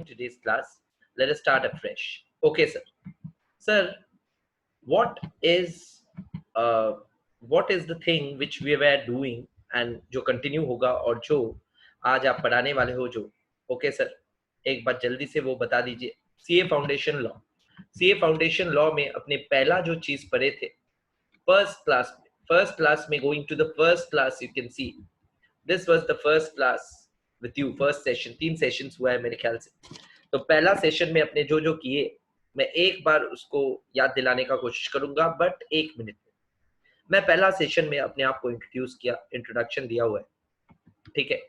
in today's class. Let us start afresh. Okay, sir. Sir, what is uh, what is the thing which we were doing and जो continue होगा और जो आज आप पढ़ाने वाले हो जो ओके सर एक बार जल्दी से वो बता दीजिए सीए फाउंडेशन लॉ में अपने पहला जो चीज पढ़े थे फर्स्ट क्लास में going to the first class you can see this was the first class with you first session 3 sessions हुआ है मेरे ख्याल से तो पहला सेशन में अपने जो जो किए मैं एक बार उसको याद दिलाने का कोशिश करूंगा बट 1 मिनट में मैं पहला सेशन में अपने आप को इंट्रोड्यूस किया इंट्रोडक्शन दिया हुआ है ठीक है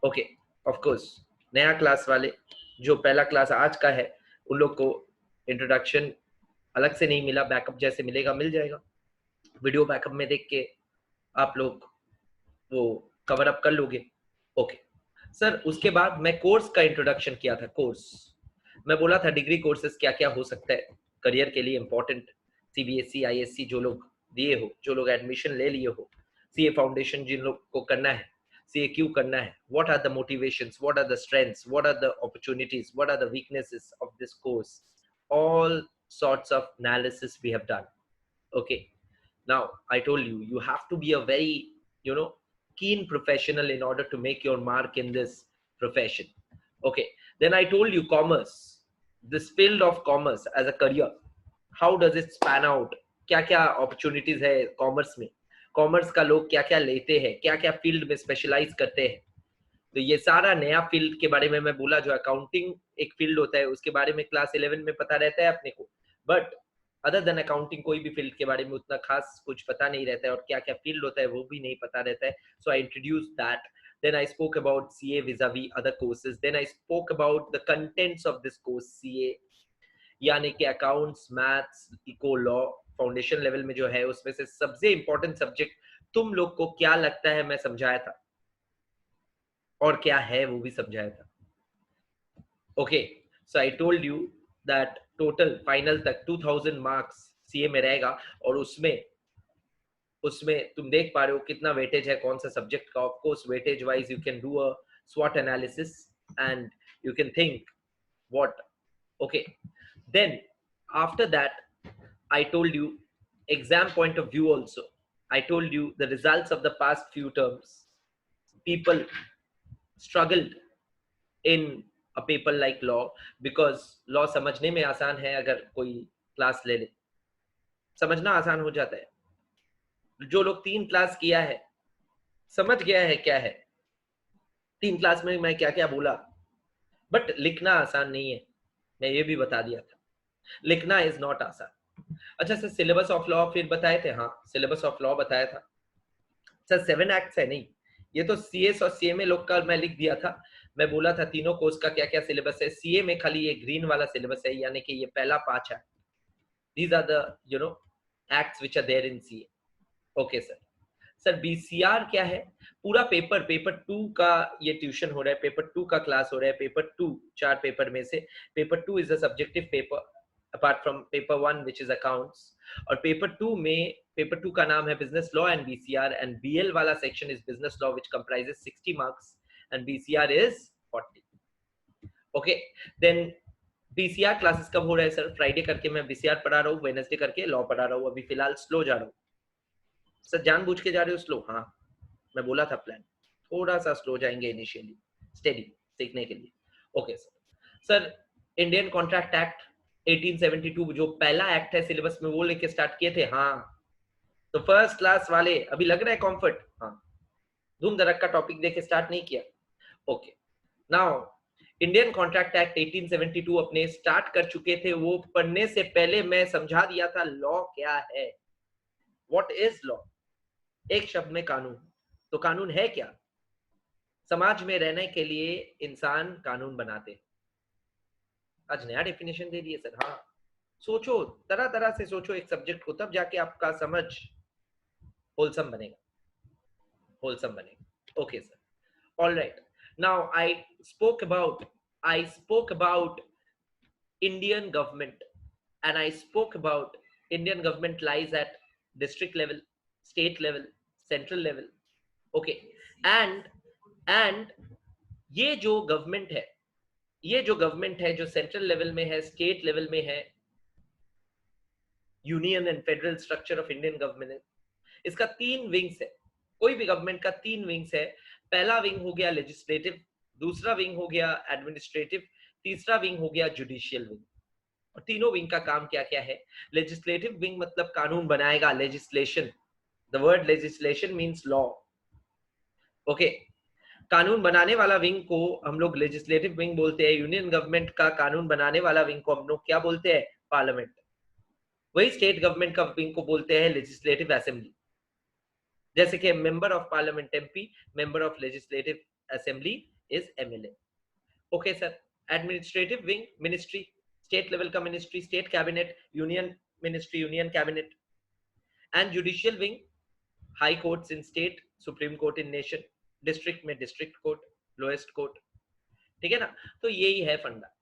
ओके ऑफ कोर्स नया क्लास वाले जो पहला क्लास आज का है उन लोग को इंट्रोडक्शन अलग से नहीं मिला बैकअप जैसे मिलेगा मिल जाएगा वीडियो बैकअप में देख के आप लोग वो कवर अप कर लोगे ओके सर उसके बाद मैं कोर्स का इंट्रोडक्शन किया था कोर्स मैं बोला था डिग्री कोर्सेज क्या क्या हो सकता है करियर के लिए इंपॉर्टेंट सीबीएसई आईएससी जो लोग दिए हो जो लोग एडमिशन ले लिए हो सीए फाउंडेशन जिन लोग को करना है सीए क्यों करना है what are the motivations what are the strengths what are the opportunities what are the weaknesses of this course all sorts of analysis we have done okay now I told you have to be a very keen professional in order to make your mark in this profession okay then I told you commerce this field of commerce as a career how does it span out क्या क्या opportunities है commerce में commerce का लोग क्या क्या लेते हैं क्या क्या field में specialize करते हैं तो ये सारा नया फील्ड के बारे में मैं बोला जो अकाउंटिंग एक फील्ड होता है उसके बारे में क्लास 11 में पता रहता है अपने को बट अदर देन अकाउंटिंग कोई भी फील्ड के बारे में उतना खास कुछ पता नहीं रहता है और क्या क्या फील्ड होता है वो भी नहीं पता रहता है so I introduce that then I spoke about CA vis-a-vis other courses then I spoke about the contents of this course CA यानी कि accounts maths eco law foundation level में जो है उसमें से सबसे इंपॉर्टेंट सब्जेक्ट तुम लोग को क्या लगता है मैं समझाया था और क्या है वो भी समझाया था okay so I told you that total final तक 2000 मार्क्स सीए में रहेगा और उसमें तुम देख पा रहे हो कितना वेटेज है कौन सा सब्जेक्ट का of course weightage wise you can do a स्वॉट analysis and you can think what okay then after that I told you exam point of view also I told you the results of the past few terms people struggled in a paper like law because law समझने में आसान है अगर कोई class ले ले समझना आसान हो जाता है जो लोग 3 क्लास किया है समझ गया है क्या है 3 क्लास में मैं क्या क्या बोला बट लिखना आसान नहीं है मैं ये भी बता दिया था लिखना इज नॉट आसान अच्छा सर सिलेबस ऑफ लॉ फिर बताए थे हाँ सिलेबस ऑफ लॉ बताया था सर 7 एक्ट्स है नहीं ये तो सीएस और सीए में लोग का मैं लिख दिया था मैं बोला था तीनों कोर्स का क्या क्या सिलेबस है सीए में खाली ये ग्रीन वाला सिलेबस है यानी कि ये पहला 5 है these are the acts which are there in CA okay sir BCR क्या है पूरा पेपर 2 का ये ट्यूशन हो रहा है पेपर 2 का क्लास हो रहा है पेपर 2 4 पेपर में से paper 2 is a subjective paper apart from paper 1 which is accounts और पेपर 2 में पेपर 2 का नाम है business law and BCR and BL वाला section is business law which comprises 60 marks and BCR is 40 okay then BCR classes कब हो रहा है सर फ्राइडे करके मैं बीसीआर पढ़ा रहा हूँ वेडनेसडे करके लॉ पढ़ा रहा हूँ अभी फिलहाल स्लो जा रहा हूँ सर जानबूझ के जा रहे हो स्लो हाँ मैं बोला था प्लान थोड़ा सा स्लो जाएंगे इनिशियली स्टेडी सीखने के लिए okay sir Indian contract act 1872 जो पहला एक्ट है सिलेबस में वो लेके स्टार्ट किए थे हाँ तो फर्स्ट क्लास वाले अभी लग रहा है कंफर्ट हाँ धूम धड़क का टॉपिक देके स्टार्ट नहीं किया okay now Indian contract act 1872 अपने स्टार्ट कर चुके थे वो पढ़ने से पहले मैं समझा दिया था लॉ क्या है व्हाट इज लॉ एक शब्द में कानून तो कानून है क्या समाज में रहने के लिए इंसान कानून बनाते आज नया डेफिनेशन दे दिए सर हाँ सोचो तरह तरह से सोचो एक सब्जेक्ट को तब जाके आपका समझ होलसम बनेगा okay sir all right now I spoke about Indian government and I spoke about Indian government lies at district level state level central level okay and ये जो गवर्नमेंट है ये जो गवर्नमेंट है, जो सेंट्रल लेवल में है, स्टेट लेवल में है, union and federal structure of Indian government, इसका 3 विंग्स है। कोई भी गवर्नमेंट का 3 विंग्स है। पहला विंग हो गया लेजिस्लेटिव, दूसरा विंग हो गया एडमिनिस्ट्रेटिव, तीसरा विंग हो गया जुडिशियल विंग। और तीनों विंग का काम क्या क्या है? लेजिस्लेटिव विंग मतलब कानून बनाएगा, legislation, the word legislation means law. Okay, कानून बनाने वाला विंग को हम लोग लेजिस्लेटिव विंग बोलते हैं। यूनियन गवर्नमेंट का कानून बनाने वाला विंग को हम लोग क्या बोलते हैं? पार्लियामेंट। वही स्टेट गवर्नमेंट का विंग को बोलते हैं लेजिस्लेटिव असेंबली। जैसे कि member of parliament MP, member of legislative assembly is MLA. Okay sir. Administrative wing ministry, state level का ministry, state cabinet, union ministry, union cabinet. And judicial wing, high courts in state, supreme court in nation, district में district court, lowest court. ठीक है ना? तो यही है फंडा।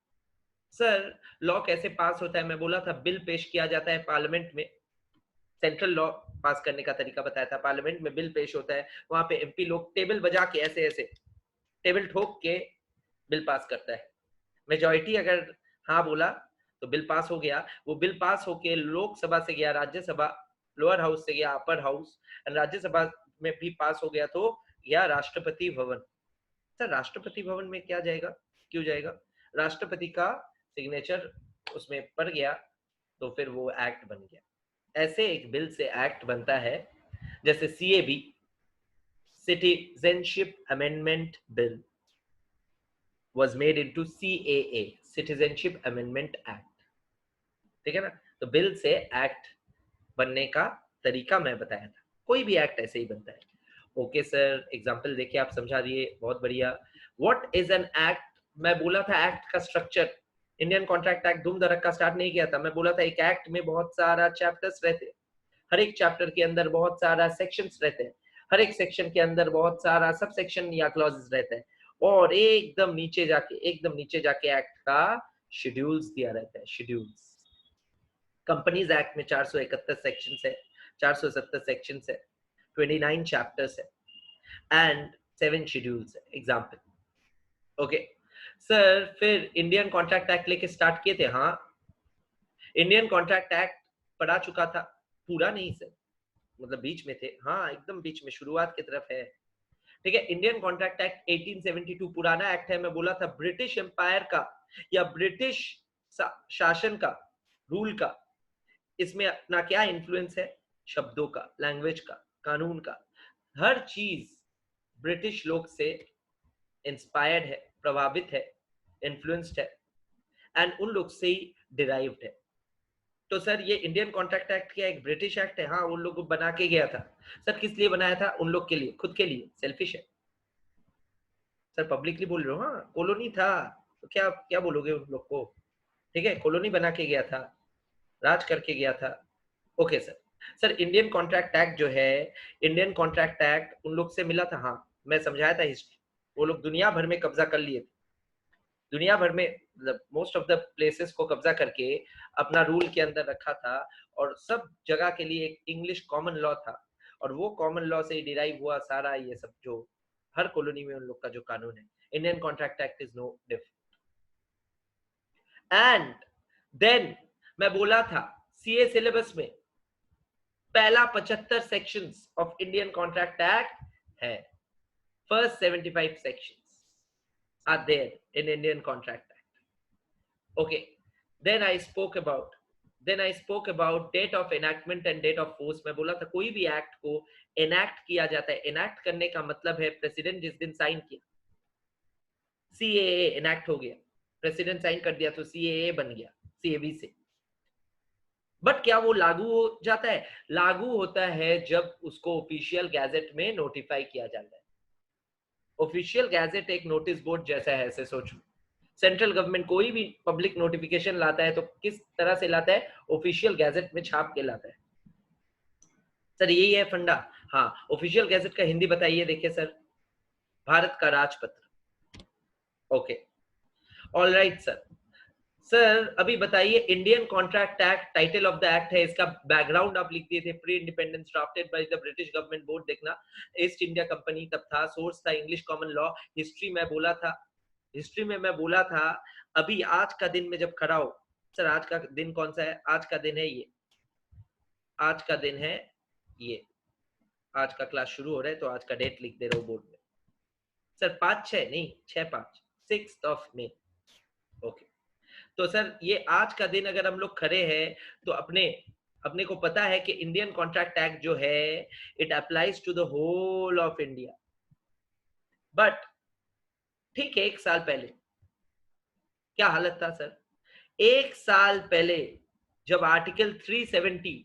Sir law कैसे पास होता है? मैं बोला था बिल पेश किया जाता है पार्लियामेंट में। सेंट्रल लॉ पास करने का तरीका बताया था। पार्लियामेंट में बिल पेश होता है, वहां पे एमपी लोग टेबल बजा के ऐसे ऐसे टेबल ठोक के बिल पास करता है। मेजॉरिटी अगर हाँ बोला तो बिल पास हो गया। वो बिल पास होके लोकसभा से गया राज्यसभा, लोअर हाउस से गया अपर हाउस, राज्यसभा में भी पास हो गया तो गया राष्ट्रपति भवन। सर राष्ट्रपति भवन में क्या जाएगा, क्यों जाएगा? राष्ट्रपति का सिग्नेचर उसमें पड़ गया तो फिर वो एक्ट बन गया। ऐसे एक बिल से एक्ट बनता है। जैसे CAB, citizenship amendment bill was made into CAA, Citizenship Amendment Act। ठीक है ना? तो बिल से एक्ट बनने का तरीका मैं बताया था। कोई भी एक्ट ऐसे ही बनता है। ओके सर, एग्जांपल देखिए, आप समझा दिए, बहुत बढ़िया। What is an act? मैं बोला था एक्ट का स्ट्रक्चर, इंडियन कॉन्ट्रैक्ट एक्ट धूम धड़क्का स्टार्ट नहीं किया था। मैं बोला था एक एक्ट में बहुत सारा चैप्टर्स रहते हैं, हर एक चैप्टर के अंदर बहुत सारा सेक्शंस रहते हैं, हर एक सेक्शन के अंदर बहुत सारा सब सेक्शन या क्लॉजेस रहते हैं, और एकदम नीचे जाके एक्ट का शेड्यूल्स दिया रहता है। शेड्यूल्स, कंपनीज एक्ट में 471 सेक्शंस है, 470 सेक्शंस है, 29 चैप्टर्स है एंड 7 शेड्यूल्स है। एग्जांपल। ओके सर, फिर इंडियन कॉन्ट्रैक्ट एक्ट लेके स्टार्ट किए थे। हाँ, इंडियन कॉन्ट्रैक्ट एक्ट पढ़ा चुका था, पूरा नहीं सर, मतलब बीच में थे। हाँ एकदम बीच में, शुरुआत की तरफ है। ठीक है, इंडियन कॉन्ट्रैक्ट एक्ट 1872 पुराना एक्ट है। मैं बोला था ब्रिटिश एम्पायर का या ब्रिटिश शासन का, रूल का, इसमें अपना क्या इन्फ्लुएंस है? शब्दों का, लैंग्वेज का, कानून का, हर चीज ब्रिटिश लोग से इंस्पायर्ड है, प्रभावित है, इन्फ्लुएंस्ड है एंड उन लोग से ही डिराइव्ड है। तो सर ये इंडियन कॉन्ट्रैक्ट एक्ट क्या एक ब्रिटिश एक्ट है? हाँ, उन लोग को बना के गया था। सर किस लिए बनाया था? उन लोग के लिए, खुद के लिए, सेल्फिश है सर, पब्लिकली बोल रहे हो। हाँ, कॉलोनी था तो क्या क्या बोलोगे उन लोग को? ठीक है, कॉलोनी बना के गया था, राज करके गया था। Okay sir. Sir Indian contract act जो है, इंडियन कॉन्ट्रैक्ट एक्ट उन लोग से मिला था। हाँ, मैं समझाया था हिस्ट्री। वो लोग दुनिया भर में कब्जा कर लिए थे, दुनिया भर में मोस्ट ऑफ द प्लेसेस को कब्जा करके अपना रूल के अंदर रखा था, और सब जगह के लिए एक इंग्लिश कॉमन लॉ था, और वो कॉमन लॉ से डिराइव हुआ सारा ये सब जो हर कॉलोनी में उन लोग का जो कानून है। Indian contract act is no different. And then मैं बोला था सीए सिलेबस में पहला 75 sections of Indian contract act है। First 75 sections are there in Indian contract act. Okay, then I spoke about date of enactment and date of force। मैं बोला था कोई भी एक्ट को enact किया जाता है। enact करने का मतलब है प्रेसिडेंट जिस दिन साइन किया, CAA enact हो गया, प्रेसिडेंट साइन कर दिया तो CAA बन गया CAB से। बट क्या वो लागू हो जाता है? लागू होता है जब उसको ऑफिशियल गैजेट में नोटिफाई किया जाता है। ऑफिशियल गैजेट एक नोटिस बोर्ड जैसा है, ऐसे सोचो। सेंट्रल गवर्नमेंट कोई भी पब्लिक नोटिफिकेशन लाता है तो किस तरह से लाता है? ऑफिशियल गैजेट में छाप के लाता है। सर यही है फंडा। हाँ, ऑफिशियल गैजेट का हिंदी बताइए, देखिए सर। भारत का राजपत्र। Okay, all right sir. Sir अभी बताइए, Indian contract act title of the act है, इसका बैकग्राउंड आप लिख दिए थे, pre independence drafted by the British government board. देखना, ईस्ट इंडिया कंपनी तब था, सोर्स था इंग्लिश कॉमन लॉ। हिस्ट्री मैं बोला था हिस्ट्री में मैं बोला था अभी आज का दिन में जब खड़ा हो, सर आज का दिन कौन सा है? आज का दिन है ये, आज का दिन है ये, आज का क्लास शुरू हो रहा है तो आज का डेट लिख दे रहा हूँ बोर्ड में। सर 5-6 नहीं 6-5 6 ओके। तो सर ये आज का दिन अगर हम लोग खड़े हैं तो अपने अपने को पता है कि इंडियन कॉन्ट्रैक्ट एक्ट जो है it applies to the whole of India. But ठीक है, 1 साल पहले क्या हालत था सर? 1 साल पहले जब आर्टिकल 370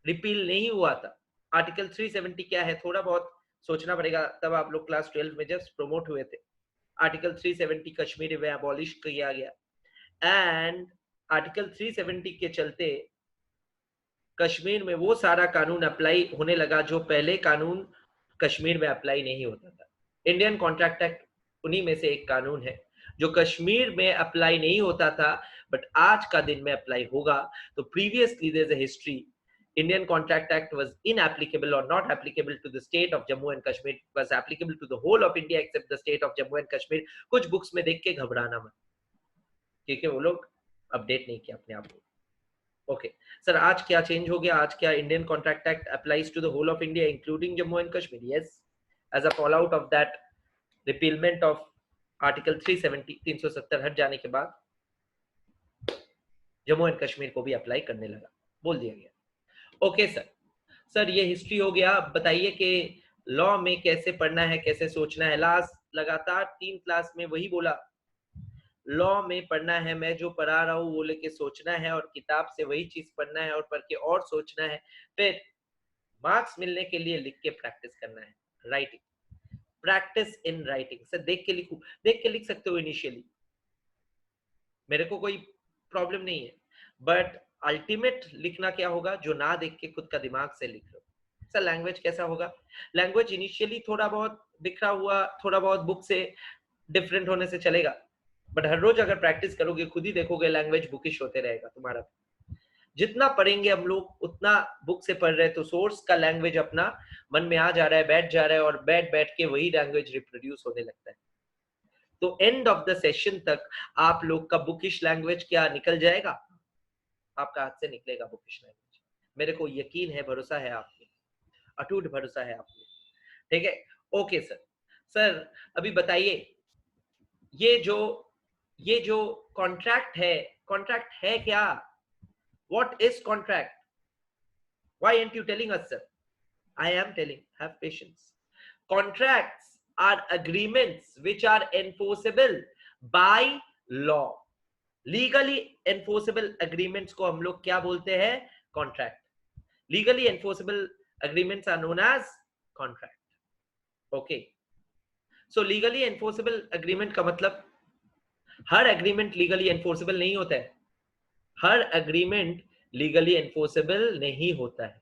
रिपील नहीं हुआ था, आर्टिकल 370 क्या है थोड़ा बहुत सोचना पड़ेगा, तब आप लोग क्लास 12 में जस्ट प्रमोट हुए थे। आर्टिकल 370 कश्मीर में अबॉलिश किया गया एंड आर्टिकल 370 के चलते कश्मीर में वो सारा कानून अप्लाई होने लगा जो पहले कानून कश्मीर में अप्लाई नहीं होता था। इंडियन कॉन्ट्रैक्ट एक्ट उन्हीं में से एक कानून है जो कश्मीर में अप्लाई नहीं होता था बट आज का दिन में अप्लाई होगा। तो previously there is a history, Indian Contract Act was inapplicable or not applicable to the state of Jammu and Kashmir, it was applicable to the whole of India except the state of Jammu and Kashmir। कुछ books में देख के घबराना मत, क्योंकि वो लोग update नहीं किया अपने आप को। ओके सर, आज क्या चेंज हो गया? आज क्या Indian contract act applies to the whole of India including Jammu and Kashmir? Yes, as a fall out of that repealment of article 370 370 हट जाने के बाद जम्मू एंड कश्मीर को भी अप्लाई करने लगा, बोल दिया गया। ओके सर, सर ये हिस्ट्री हो गया। बताइए कि लॉ में कैसे पढ़ना है, कैसे सोचना है। लास्ट लगातार 3 क्लास में वही बोला, लॉ में पढ़ना है, मैं जो पढ़ा रहा हूँ वो लेके सोचना है और किताब से वही चीज पढ़ना है और पढ़ के और सोचना है, फिर मार्क्स मिलने के लिए लिख के प्रैक्टिस करना है। Writing, practice in writing. Sir देख के लिखूं? देख के लिख सकते हो इनिशियली, मेरे को कोई प्रॉब्लम नहीं है, बट अल्टीमेट लिखना क्या होगा जो ना देख के खुद का दिमाग से लिख लो। सर लैंग्वेज कैसा होगा? लैंग्वेज इनिशियली थोड़ा बहुत बिखरा हुआ, थोड़ा बहुत बुक से डिफरेंट होने से चलेगा, बट हर रोज अगर प्रैक्टिस करोगे खुद ही देखोगे लैंग्वेज बुकिश होते रहेगा तुम्हारा। जितना पढ़ेंगे हम लोग उतना बुक से पढ़ रहे हैं तो सोर्स का लैंग्वेज अपना मन में आ जा रहा है, बैठ जा रहा है और बैठ बैठ के वही लैंग्वेज रिप्रोड्यूस होने लगता है। तो एंड ऑफ द सेशन तक आप लोग का बुकिश लैंग्वेज क्या निकल जाएगा? आपका हाथ से निकलेगा बुकिश लैंग्वेज, मेरे को यकीन है, भरोसा है आप पे, अटूट भरोसा है आप पे। ठीक है, ओके सर। सर अभी बताइए, ये जो कॉन्ट्रैक्ट है क्या? What is contract? Why aren't you telling us sir? I am telling, have patience. Contracts are agreements which are enforceable by law। Legally enforceable agreements को हम लोग क्या बोलते हैं? Contract. Legally enforceable agreements are known as contract. Okay, so legally enforceable agreement का मतलब हर agreement legally enforceable नहीं होता है, हर एग्रीमेंट लीगली एनफोर्सेबल नहीं होता है।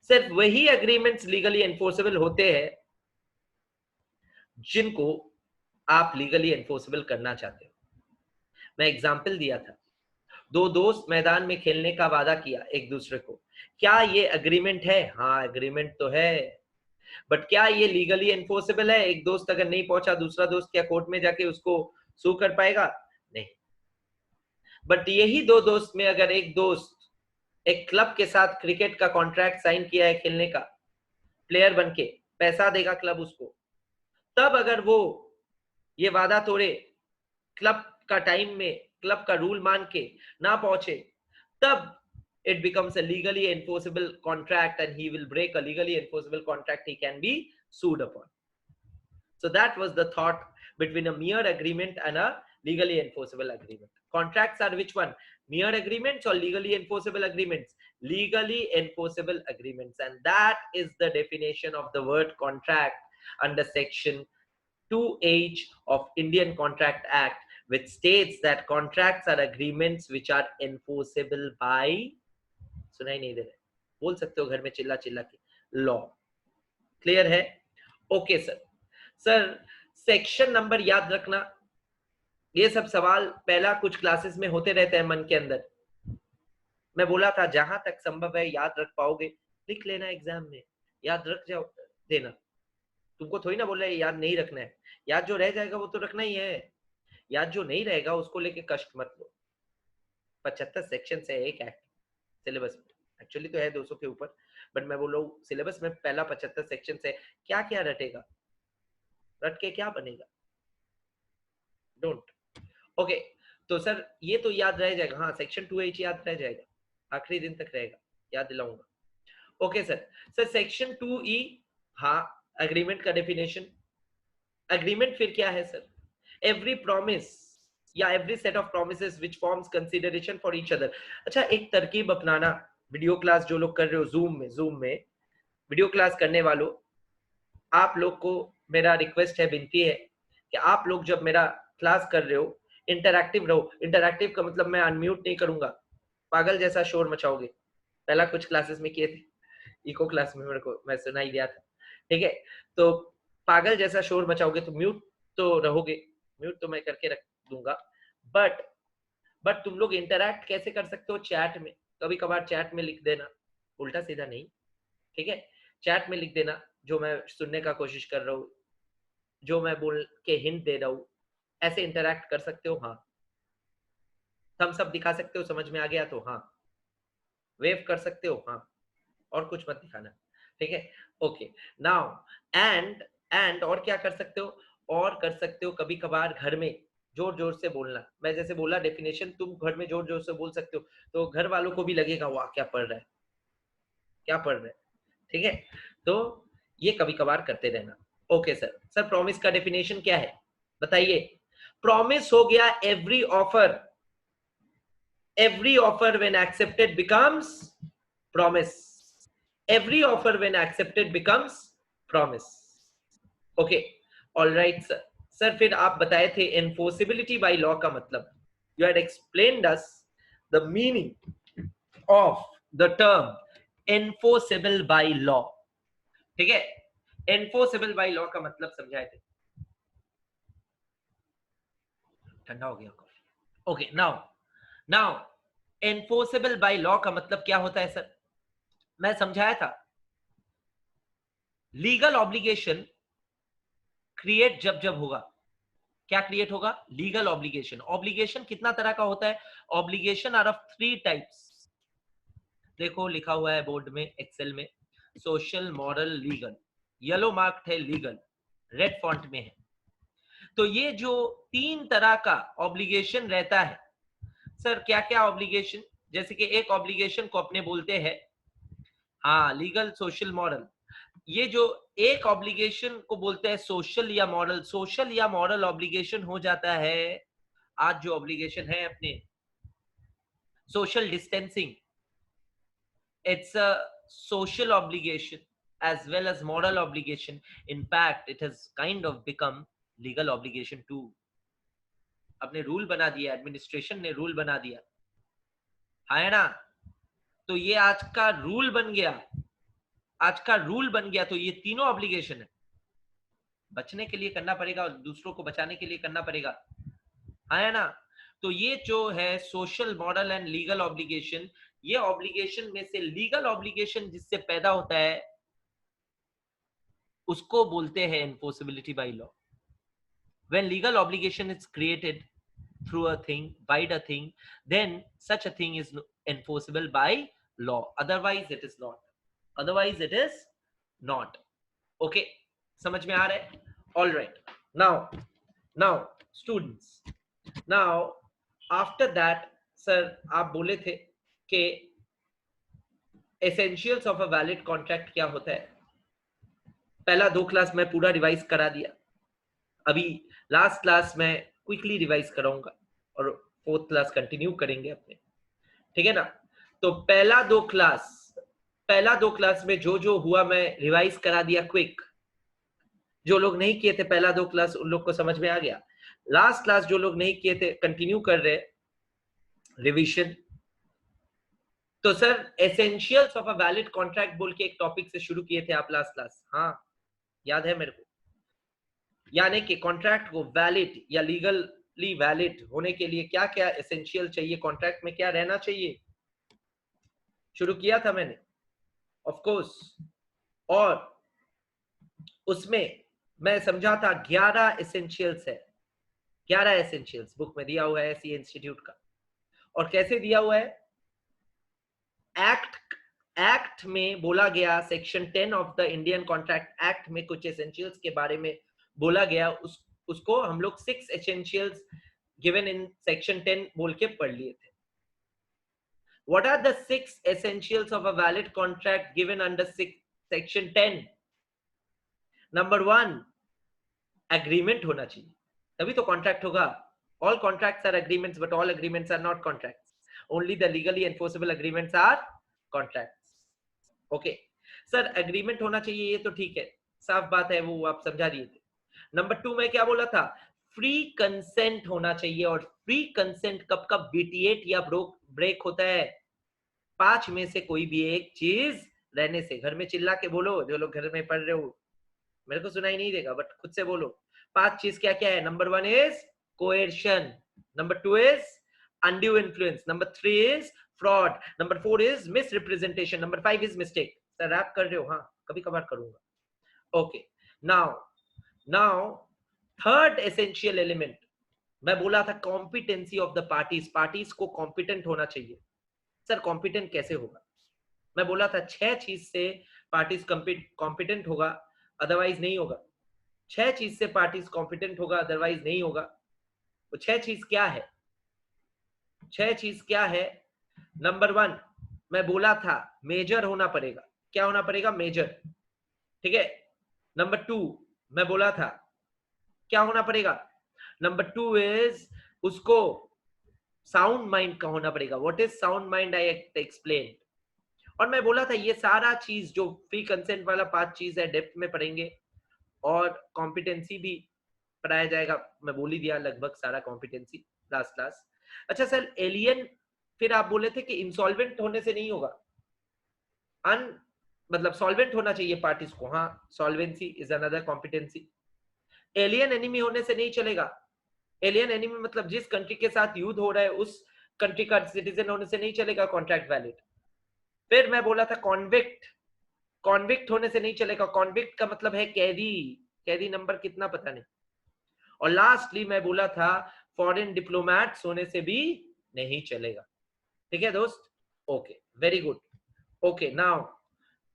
सिर्फ वही एग्रीमेंट्स लीगली एनफोर्सेबल होते हैं जिनको आप लीगली एनफोर्सेबल करना चाहते हो। मैं एग्जाम्पल दिया था, दो दोस्त मैदान में खेलने का वादा किया एक दूसरे को, क्या ये एग्रीमेंट है? हाँ एग्रीमेंट तो है, बट क्या ये लीगली एनफोर्सेबल है? एक दोस्त अगर नहीं पहुंचा, दूसरा दोस्त क्या कोर्ट में जाके उसको सू कर पाएगा? नहीं। बट यही दो दोस्त में अगर एक दोस्त एक क्लब के साथ क्रिकेट का कॉन्ट्रैक्ट साइन किया है खेलने का, प्लेयर बनके पैसा देगा क्लब उसको, तब अगर वो ये वादा तोड़े, क्लब का टाइम में क्लब का रूल मान के ना पहुंचे, तब it becomes a legally enforceable contract and he will break a legally enforceable contract, he can be sued upon. So that was the thought between a mere agreement and a legally enforceable agreement. Contracts are which one? Mere agreements or legally enforceable agreements? Legally enforceable agreements, and that is the definition of the word contract under section 2H of Indian Contract Act, which states that contracts are agreements which are enforceable by, सुनाई नहीं दे रहा, बोल सकते हो घर में चिल्ला चिल्ला के, लॉ। क्लियर है? Okay sir. Sir section number याद रखना, ये सब सवाल पहला कुछ क्लासेस में होते रहते हैं मन के अंदर। मैं बोला था जहां तक संभव है याद रख पाओगे लिख लेना, एग्जाम में याद रख जाओ देना। तुमको थोड़ी ना बोल रहे याद नहीं रखना है, याद जो रह जाएगा वो तो रखना ही है। याद जो नहीं रहेगा उसको लेके कष्ट मत लो। 75 सेक्शन है एक एक्ट सिलेबस में, एक्चुअली तो है 200 के ऊपर, बट मैं बोल रहा हूँ सिलेबस में पहला 75 सेक्शन है, क्या क्या रटेगा, रट के क्या बनेगा, डोंट। ओके, तो सर ये तो याद रह जाएगा, हाँ सेक्शन 2H याद रह जाएगा, आखिरी दिन तक रहेगा, याद दिलाऊंगा। Okay sir, sir section 2E, हाँ एग्रीमेंट का डेफिनेशन। एग्रीमेंट फिर क्या है सर? एवरी प्रॉमिस या every set of promises which forms consideration for each other. अच्छा, एक तरकीब अपनाना, वीडियो क्लास जो लोग कर रहे हो जूम में वीडियो क्लास करने वालों, आप लोग को मेरा रिक्वेस्ट है, विनती है कि आप लोग जब मेरा क्लास कर रहे हो इंटरैक्टिव रहो। इंटरैक्टिव का मतलब मैं अनम्यूट नहीं करूंगा, पागल जैसा शोर मचाओगे, पहला कुछ क्लासेस में किए थे, इको क्लास में मेरे को मैं सुनाई दिया था, ठीक है? तो पागल जैसा शोर मचाओगे तो म्यूट तो रहोगे, म्यूट तो मैं करके रख दूंगा, बट तुम लोग इंटरैक्ट कैसे कर सकते हो? चैट में, कभी कभार चैट में लिख देना, उल्टा सीधा नहीं, ठीक है? चैट में लिख देना जो मैं सुनने का कोशिश कर रहा हूँ, जो मैं बोल के हिंट दे रहा हूँ, ऐसे इंटरैक्ट कर सकते हो। हाँ, थम्स अप दिखा सकते हो, समझ में आ गया तो हाँ, वेव कर सकते हो, हाँ, और कुछ मत दिखाना, ठीक है? ओके, नाउ एंड और क्या कर सकते हो? और कर सकते हो कभी कभार घर में जोर जोर से बोलना। मैं जैसे बोला डेफिनेशन, तुम घर में जोर जोर से बोल सकते हो, तो घर वालों को भी लगेगा वाह क्या पढ़ रहा है, क्या पढ़ रहा है, ठीक है? तो ये कभी कभार करते रहना। ओके सर, सर प्रॉमिस का डेफिनेशन क्या है बताइए? प्रॉमिस हो गया every offer when accepted becomes promise. Every offer when accepted becomes promise. Okay, all right sir. Sir, फिर आप बताए थे enforceability by law का मतलब, you had explained us the meaning of the term enforceable by law, ठीक है? enforceable by law का मतलब समझाए थे, ठंडा हो गया coffee. Okay, now enforceable by law का मतलब क्या होता है सर? मैं समझाया था, लीगल ऑब्लिगेशन क्रिएट जब जब होगा, क्या क्रिएट होगा? Legal obligation. ऑब्लिगेशन कितना तरह का होता है? Obligation are of 3 types. देखो लिखा हुआ है बोर्ड में, एक्सेल में, social, moral, legal, yellow mark है लीगल, रेड फॉन्ट में है। तो ये जो 3 तरह का ऑब्लिगेशन रहता है सर, क्या क्या ऑब्लिगेशन? जैसे कि एक ऑब्लिगेशन को अपने बोलते हैं, हाँ लीगल, सोशल, मॉरल। ये जो एक ऑब्लिगेशन को बोलते हैं सोशल या मॉरल। सोशल या मॉरल ऑब्लिगेशन हो जाता है, आज जो ऑब्लिगेशन है अपने social distancing, it's a social obligation as well as moral obligation. In fact, it has kind of become legal obligation too. अपने रूल बना दिया, एडमिनिस्ट्रेशन ने रूल बना दिया, है ना? तो ये आज का रूल बन गया, आज का रूल बन गया। तो ये तीनों ऑब्लिगेशन है, बचने के लिए करना पड़ेगा और दूसरों को बचाने के लिए करना पड़ेगा, है ना? तो ये जो है social, moral and legal obligation, ये ऑब्लिगेशन में से लीगल ऑब्लिगेशन जिससे पैदा होता है उसको बोलते हैं enforceability by law. When legal obligation is created through a thing, by the thing, then such a thing is enforceable by law. Otherwise it is not. Otherwise it is not. Okay, समझ में आ रहा है? All right. Now students, now after that sir, आप बोले थे कि essentials of a valid contract क्या होता है? पहला 2 क्लास मैं पूरा रिवाइज करा दिया, अभी लास्ट क्लास में क्विकली रिवाइज कराऊंगा और 4th क्लास कंटिन्यू करेंगे अपने, ठीक है ना? तो पहला 2 क्लास में जो जो हुआ मैं रिवाइज करा दिया क्विक। जो लोग नहीं किए थे पहला 2 क्लास, उन लोग को समझ में आ गया। लास्ट क्लास जो लोग नहीं किए थे कंटिन्यू कर रहे रिवीजन। तो sir essentials of a valid contract बोल के एक टॉपिक से शुरू किए थे आप लास्ट क्लास, हाँ याद है मेरे को? यानी कि कॉन्ट्रैक्ट को वैलिड या लीगली वैलिड होने के लिए क्या क्या एसेंशियल चाहिए, कॉन्ट्रैक्ट में क्या रहना चाहिए, शुरू किया था मैंने ऑफ कोर्स। और उसमें मैं समझा था 11 एसेंशियल्स है, 11 एसेंशियल्स बुक में दिया हुआ है सी इंस्टीट्यूट का। और कैसे दिया हुआ है? एक्ट में बोला गया, section 10 of the Indian contract act में कुछ एसेंशियल्स के बारे में बोला गया, उसको हम लोग 6 एसेंशियल्स गिवन इन सेक्शन 10 बोल के पढ़ लिए थे। What are the 6 essentials of a valid contract given under section 10? Number 1, agreement होना चाहिए, तभी तो कॉन्ट्रैक्ट होगा। All contracts are agreements, but all agreements are not contracts. Only the legally enforceable agreements are contracts. Okay, sir agreement होना चाहिए, ये तो ठीक है, साफ बात है, वो आप समझा दिए थे। नंबर 2 में क्या बोला था? फ्री कंसेंट होना चाहिए। और फ्री कंसेंट कब कब बीटीएट या ब्रेक होता है? 5 में से कोई भी एक चीज रहने से। घर में चिल्ला के बोलो, जो लोग घर में पढ़ रहे हो, मेरे को सुनाई नहीं देगा, बट खुद से बोलो। 5 चीज क्या क्या है? Number 1 is coercion, number 2 is undue influence, number 3 is fraud, number 4 is misrepresentation, number 5 is mistake. Sir rap कर रहे हो? हाँ, कभी कभार करूंगा। Okay, now third essential element, मैं बोला था competency of the parties. Parties को कॉम्पिटेंट होना चाहिए। सर कॉम्पिटेंट कैसे होगा? मैं बोला था 6 चीज से पार्टीज कॉम्पिटेंट होगा, अदरवाइज नहीं होगा। 6 चीज से पार्टीज कॉम्पिटेंट होगा, अदरवाइज नहीं होगा। वो 6 चीज क्या है? 6 चीज क्या है? नंबर 1, मैं बोला था मेजर होना पड़ेगा। क्या होना पड़ेगा? मेजर। ठीक है। नंबर 2, मैं बोला था क्या होना पड़ेगा? नंबर 2 इज उसको साउंड माइंड का होना पड़ेगा। What is sound mind? I explain. और मैं बोला था ये सारा चीज जो फ्री कंसेंट वाला 5 चीज है, डेप्थ में पढ़ेंगे, और कॉम्पिटेंसी भी पढ़ाया जाएगा। मैं बोल ही दिया लगभग सारा कॉम्पिटेंसी लास्ट क्लास। अच्छा सर, एलियन फिर आप बोले थे कि इंसॉल्वेंट होने से नहीं होगा, अन मतलब सॉल्वेंट होना चाहिए पार्टीज को। हाँ, solvency is another competency. Alien enemy होने से नहीं चलेगा। एलियन एनिमी मतलब जिस कंट्री के साथ युद्ध हो रहा है उस कंट्री का सिटीजन होने से नहीं चलेगा कॉन्ट्रैक्ट वैलिड। फिर मैं बोला था कॉन्विक्ट, कॉन्विक्ट होने से नहीं चलेगा। कॉन्विक्ट का मतलब है कैदी, कैदी नंबर कितना पता नहीं। और लास्टली मैं बोला था फॉरेन डिप्लोमैट्स होने से भी नहीं चलेगा। ठीक है दोस्त? Okay, very good. Okay, now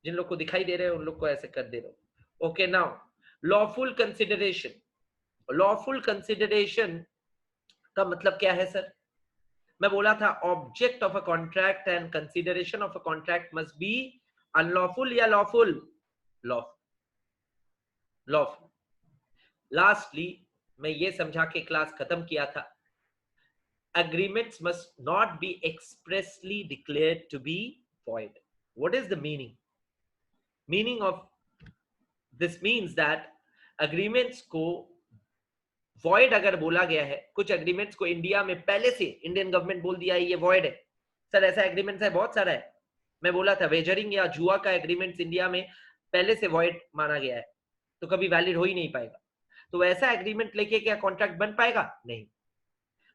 जिन लोग को दिखाई दे रहे हैं उन लोग को ऐसे कर दे रहे हो। Okay, now lawful consideration. Lawful consideration का मतलब क्या है सर? मैं बोला था object of a contract and consideration of a contract must be unlawful या लॉफुल? Lawful, lawful. लास्टली मैं ये समझा के क्लास खत्म किया था, agreements must not be expressly declared to be void. What is the meaning? Meaning of this means that agreements को void अगर बोला गया है, कुछ agreements को इंडिया में पहले से इंडियन गवर्नमेंट बोल दिया है ये void है। सर ऐसा agreements है, बहुत सारा है। मैं बोला था वेजरिंग या जुआ का agreements इंडिया में पहले से void माना गया है, तो कभी वैलिड हो ही नहीं पाएगा। तो ऐसा एग्रीमेंट लेके क्या कॉन्ट्रैक्ट बन पाएगा? नहीं।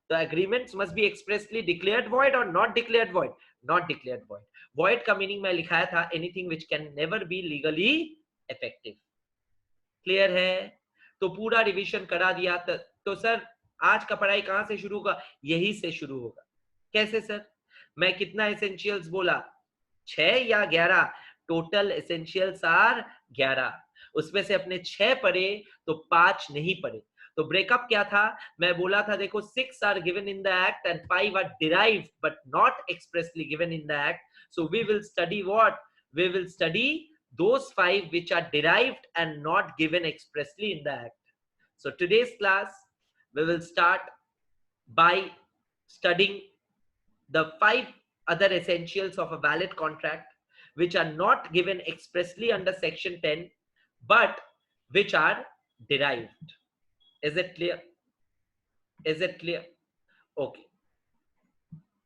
The agreements must be expressly declared void or not declared void? Not declared void. Void का मीनिंग मैं लिखाया था anything which can never be legally effective. Clear है? तो पूरा रिवीजन करा दिया। तो सर आज का पढ़ाई कहां से शुरू होगा? यही से शुरू होगा। कैसे सर? मैं कितना एसेंशियल्स बोला? 6 या 11? Total essentials are 11। उसमें से अपने 6 पढ़े तो 5 नहीं पढ़े। तो ब्रेकअप क्या था? मैं बोला था देखो 6 are given in the act and 5 are derived but not expressly given in the act. So we will study what? We will study those 5 which are derived and not given expressly in the act. So today's class we will start by studying the 5 other essentials of a valid contract which are not given expressly under section 10 but which are derived. Is it clear? Is it clear? Okay,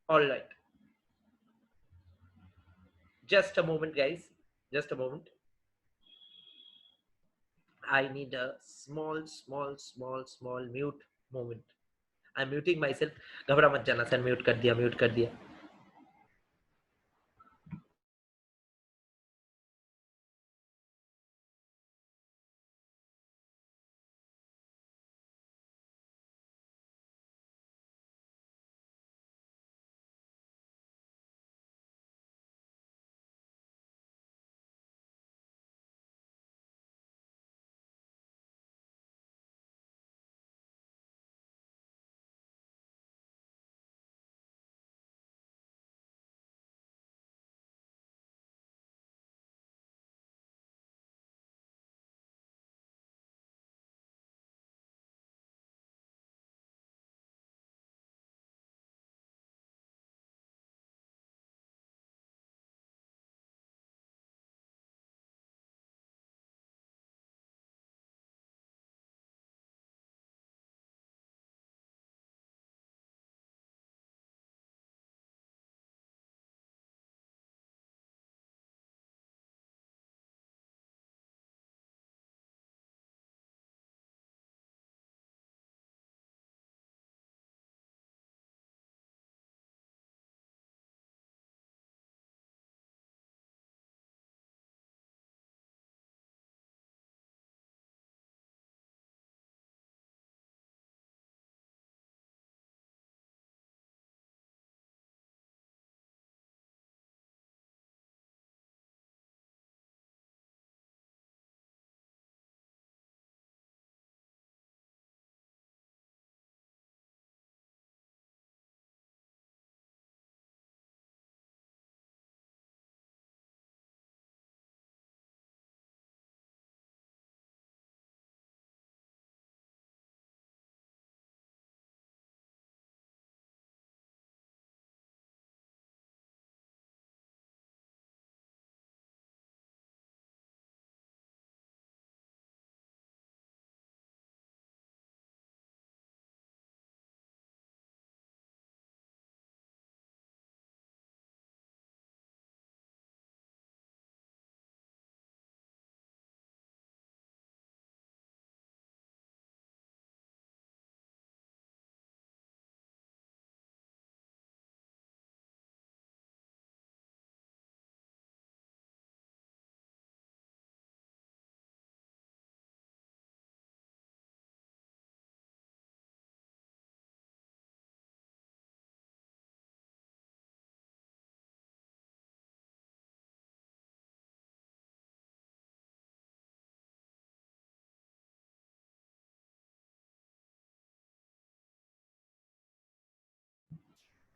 all right, just a moment guys, just a moment. I need a small mute moment. I'm muting myself. घबरा मत जाना sir, mute कर दिया, mute कर दिया।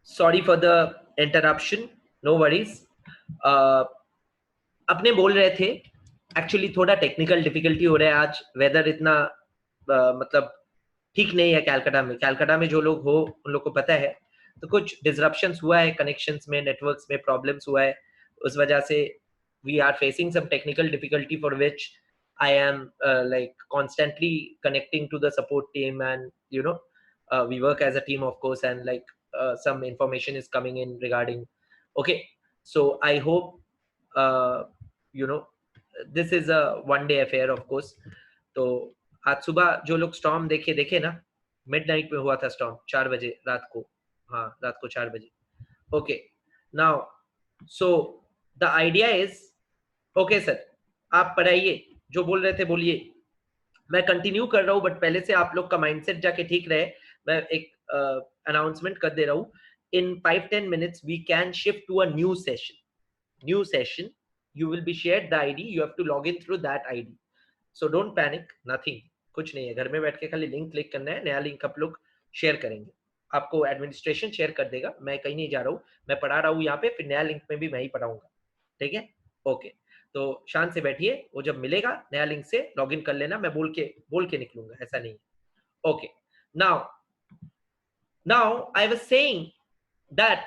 Sorry for the interruption, no worries. अपने बोल रहे थे एक्चुअली थोड़ा टेक्निकल डिफिकल्टी हो रहा है आज, वेदर इतना मतलब ठीक नहीं है कैलकाटा में। कैलकाटा में जो लोग हो उन लोग को पता है, तो कुछ डिसरप्शंस हुआ है कनेक्शंस में, नेटवर्क्स में प्रॉब्लम्स हुआ है, उस वजह से we are facing some technical difficulty for which I am like constantly connecting to the support team, and you know, we work as a team of course, and like some information is coming in regarding. Okay, so I hope uh, you know, this is a one day affair of course. तो आज सुबह जो लोग storm देखे देखे ना, midnight में हुआ था स्टॉर्म, 4 बजे रात को। हाँ, रात को 4 बजे। Okay, now so the idea is, okay sir आप पढ़ाइए, जो बोल रहे थे बोलिए, मैं कंटिन्यू कर रहा हूँ, बट पहले से आप लोग का माइंडसेट जाके ठीक रहे। मैं एक अनाउंसमेंट कर दे रहा हूँ, in 5-10 minutes we can shift to a new session. New session, you will be shared the id, you have to log in through that id, so don't panic, nothing, कुछ नहीं है। घर में बैठ के खाली लिंक क्लिक करना है, नया लिंक आप लोग शेयर करेंगे, आपको एडमिनिस्ट्रेशन शेयर कर देगा। मैं कहीं नहीं जा रहा हूँ, मैं पढ़ा रहा हूँ यहाँ पे, फिर नया लिंक में भी मैं ही पढ़ाऊंगा, ठीक है? ओके, तो शांत से बैठिए, वो जब मिलेगा नया लिंक से लॉग इन कर लेना, मैं बोल के निकलूंगा, ऐसा नहीं है। Okay, now I was saying that